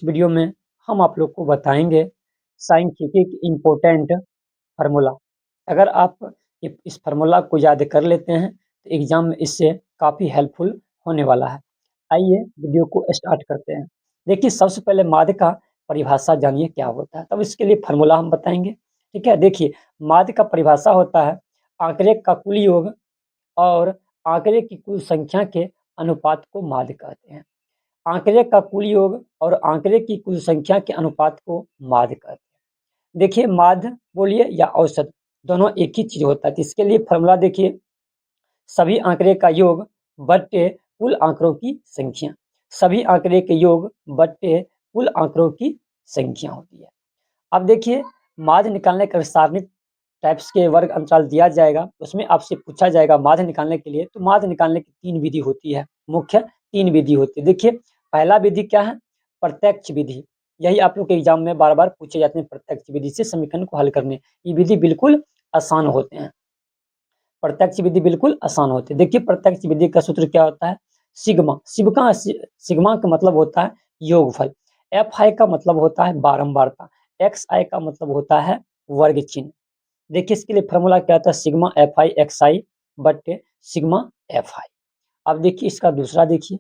Video में हम आप लोग को बताएँगे साइंटिफिक इम्पोर्टेंट फ़ॉर्मूला। अगर आप इस फ़ॉर्मूला को याद कर लेते हैं, तो एग्ज़ाम में इससे काफ़ी हेल्पफुल होने वाला है। आइए वीडियो को स्टार्ट करते हैं। देखिए सबसे पहले माध्य का परिभाषा जानिए क्या होता है, तब इसके लिए फ़ॉर्मूला हम बताएँगे, ठीक है? देखिए माध्य का परिभाषा होता है आंकड़े का कुल योग और आंकड़े की कुल संख्या के अनुपात को माध्य कहते हैं। आंकड़े का कुल योग और आंकड़े की कुल संख्या के अनुपात को माध्य कहते हैं। देखिए माध्य बोलिए या औसत दोनों एक ही चीज़ होता है। तो इसके लिए फ़ॉर्मूला देखिए सभी आंकड़े का योग बट्टे कुल आंकड़ों की संख्या। सभी आंकड़े के योग बट्टे कुल आंकड़ों की संख्या होती है। अब देखिए माध्य निकालने का सारणी टाइप्स के वर्ग अंतराल दिया जाएगा, उसमें आपसे पूछा जाएगा माध्य निकालने के लिए, तो माध्य निकालने की 3 विधि होती है, मुख्य 3 विधि होती है। देखिए पहला विधि क्या है? प्रत्यक्ष विधि। यही आप लोग के एग्ज़ाम में बार-बार पूछे जाते हैं प्रत्यक्ष विधि से समीकरण को हल करने। ये विधि बिल्कुल आसान होते हैं। प्रत्यक्ष विधि बिल्कुल आसान होती है। देखिए प्रत्यक्ष विधि का सूत्र क्या होता है? सिग्मा। सिग्मा का मतलब होता है योगफल। एफ का मतलब होता है बारंबारता। एक्स का मतलब होता है वर्ग चिन्ह। देखिए इसके लिए फ़ॉर्मूला क्या आता है? सिग्मा एफ एक्स बट्टे सिग्मा एफ। अब देखिए इसका दूसरा देखिए,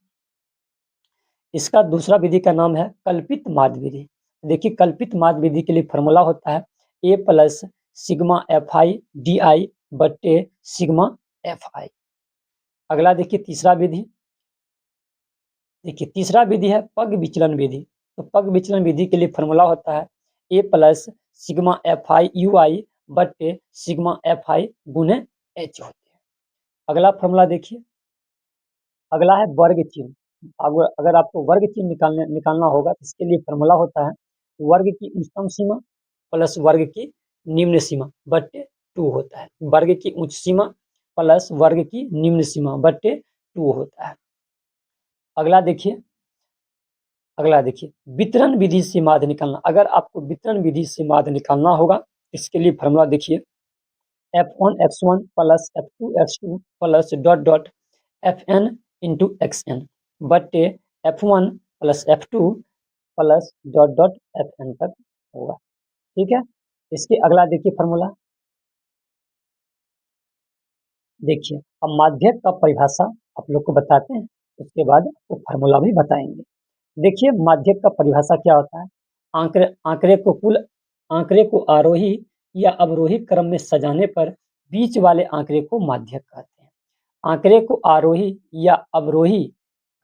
इसका दूसरा विधि का नाम है कल्पित माध्य विधि। देखिए कल्पित माध्य विधि के लिए फ़ॉर्मूला होता है A plus sigma F I D I बट्टे सिग्मा एफ आई। अगला देखिए तीसरा विधि, देखिए तीसरा विधि है पग विचलन विधि। तो पग विचलन विधि के लिए फ़ॉर्मूला होता है A plus sigma F I U I बट्टे सिग्मा एफ आई गुने एच होते हैं। अगला फ़ॉर्मूला देखिए, अगला है वर्ग चिन्ह। अब अगर आपको वर्ग चिन्ह निकालना होगा तो इसके लिए फ़ॉर्मूला होता है वर्ग की उच्चतम सीमा प्लस वर्ग की निम्न सीमा बट्टे 2 होता है। वर्ग की उच्च सीमा प्लस वर्ग की निम्न सीमा बट्टे 2 होता है। अगला देखिए, अगला देखिए वितरण विधि से माध्य निकालना। अगर आपको वितरण विधि से माध्य निकालना होगा, इसके लिए फ़ॉर्मूला देखिए f1 x1 plus f2 x2 plus dot dot fn into xn बट्टे f1 plus f2 plus dot dot fn तक होगा, ठीक है? इसके अगला देखिए फ़ॉर्मूला, देखिए अब माध्यक का परिभाषा आप लोग को बताते हैं, उसके बाद आपको फ़ॉर्मूला भी बताएँगे। देखिए माध्यक का परिभाषा क्या होता है? आंकड़े को आरोही या अवरोही क्रम में सजाने पर बीच वाले आंकड़े को माध्यक कहते हैं। आंकड़े को आरोही या अवरोही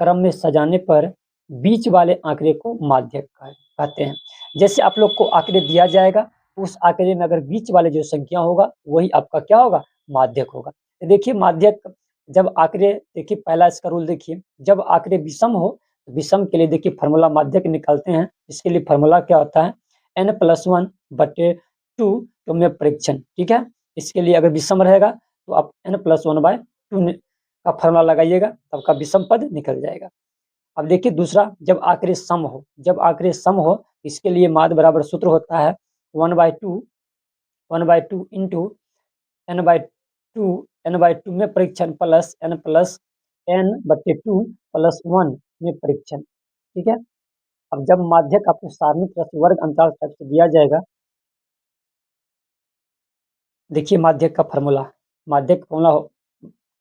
क्रम में सजाने पर बीच वाले आंकड़े को माध्यक कहते हैं। जैसे आप लोग को आंकड़े दिया जाएगा, उस आंकड़े में अगर बीच वाले जो संख्या होगा, वही आपका क्या होगा? माध्यक होगा। तो देखिए माध्यक जब आंकड़े देखिए पहला इसका रूल देखिए, जब आंकड़े विषम हो, विषम के लिए देखिए फ़ॉर्मूला माध्यक निकालते हैं। इसके लिए फ़ॉर्मूला क्या होता है? n+1 बटे 2 तो में परीक्षण, ठीक है? इसके लिए अगर विषम रहेगा तो आप n+1/2 का फ़ॉर्मूला लगाइएगा, तब का विषम पद निकल जाएगा। अब देखिए दूसरा, जब आंकड़े सम हो, जब आंकड़े सम हो, इसके लिए माध्य बराबर सूत्र होता है 1/2 इंटू n/2 में परीक्षण प्लस n+n/2 प्लस 1 में परीक्षण, ठीक है? अब जब माध्यक आपको सारणी प्लस वर्ग अंतराल टाइप से दिया जाएगा, देखिए माध्यक का फ़ॉर्मूला, माध्यक का फ़ॉर्मूला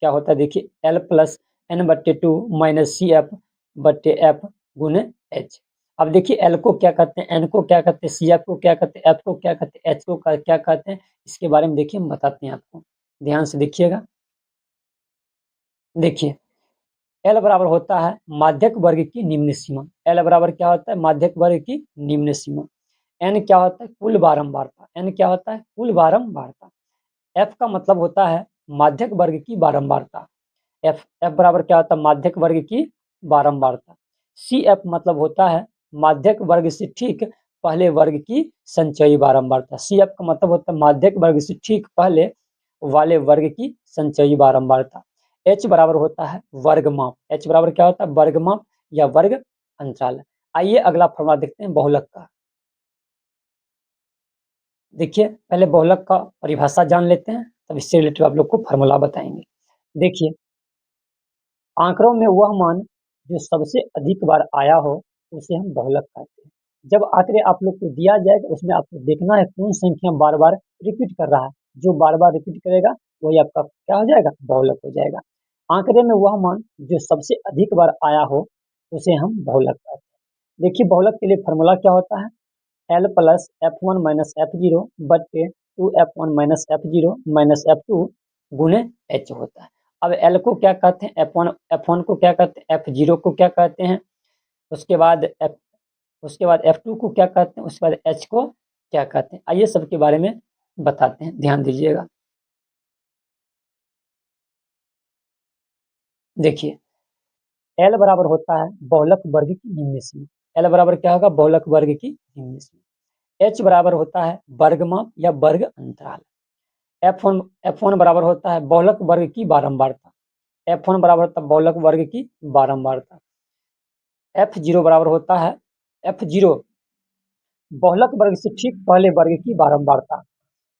क्या होता है? देखिए L plus n/2 minus CF बट्टे F गुने H। अब देखिए L को क्या कहते हैं, N को क्या कहते हैं, CF को क्या कहते हैं, F को क्या कहते हैं, H को क्या कहते हैं, इसके बारे में देखिए हम बताते हैं आपको। ध्यान से देखिएगा। देखिए L बराबर होता है माध्यक वर्ग की निम्न सीमा। L बराबर क्या होता है? माध्यक वर्ग की निम्न सीमा। N क्या होता है? कुल बारंबारता। N क्या होता है? कुल बारंबारता। F का मतलब होता है माध्यक वर्ग की बारंबारता। F बराबर क्या होता है? माध्यक वर्ग की बारंबारता। CF मतलब होता है माध्यक वर्ग से ठीक पहले वर्ग की संचयी बारंबारता। CF का मतलब होता है माध्यक वर्ग से ठीक पहले वाले वर्ग की संचयी बारंबारता। H बराबर होता है वर्गमाप। H बराबर क्या होता है? वर्गमाप या वर्ग अंतराल। आइए अगला फॉर्मूला देखते हैं बहुलक का। देखिए पहले बहुलक का परिभाषा जान लेते हैं, तब इससे रिलेटेड आप लोग को फॉर्मूला बताएंगे। देखिए आंकड़ों में वह मान जो सबसे अधिक बार आया हो, उसे हम बहुलक कहते हैं। जब आंकड़े आप लोग को दिया जाएगा उसमें आपको देखना है कौन संख्या बार-बार रिपीट कर रहा है। जो बार-बार रिपीट करेगा वही आपका क्या हो जाएगा? बहुलक हो जाएगा। आंकड़े में वह मान जो सबसे अधिक बार आया हो उसे हम बहुलक कहते हैं। देखिए बहुलक के लिए फ़ॉर्मूला क्या होता है? L plus F1 minus F0 बटे 2F1 minus F0 minus F2 गुने H होता है। अब L को क्या कहते हैं? F1 को क्या कहते हैं? F0 को क्या कहते हैं? उसके बाद F2 को क्या कहते हैं? उसके बाद H को क्या कहते हैं? आइए सबके बारे में बताते हैं, ध्यान दीजिएगा। देखिए L बराबर होता है बहुलक वर्ग की निम्न सीमा। L बराबर क्या होगा? बहुलक वर्ग की निम्न सीमा। H बराबर होता है वर्गमाप या वर्ग अंतराल। F1 बराबर होता है बहुलक वर्ग की बारंबारता। F1 बराबर होता है बहुलक वर्ग की बारंबारता। F0 बराबर होता है F0 बहुलक वर्ग से ठीक पहले वर्ग की बारंबारता।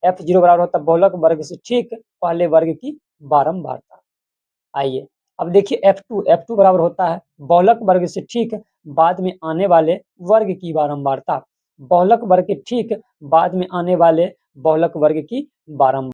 F0 बराबर होता है बहुलक वर्ग से ठीक पहले वर्ग की बारंबारता। आइए अब देखिए F2 बराबर होता है बहुलक वर्ग से ठीक बाद में आने वाले वर्ग की बारंबारता। बहुलक वर्ग के ठीक बाद में आने वाले बहुलक वर्ग की बारंबारता।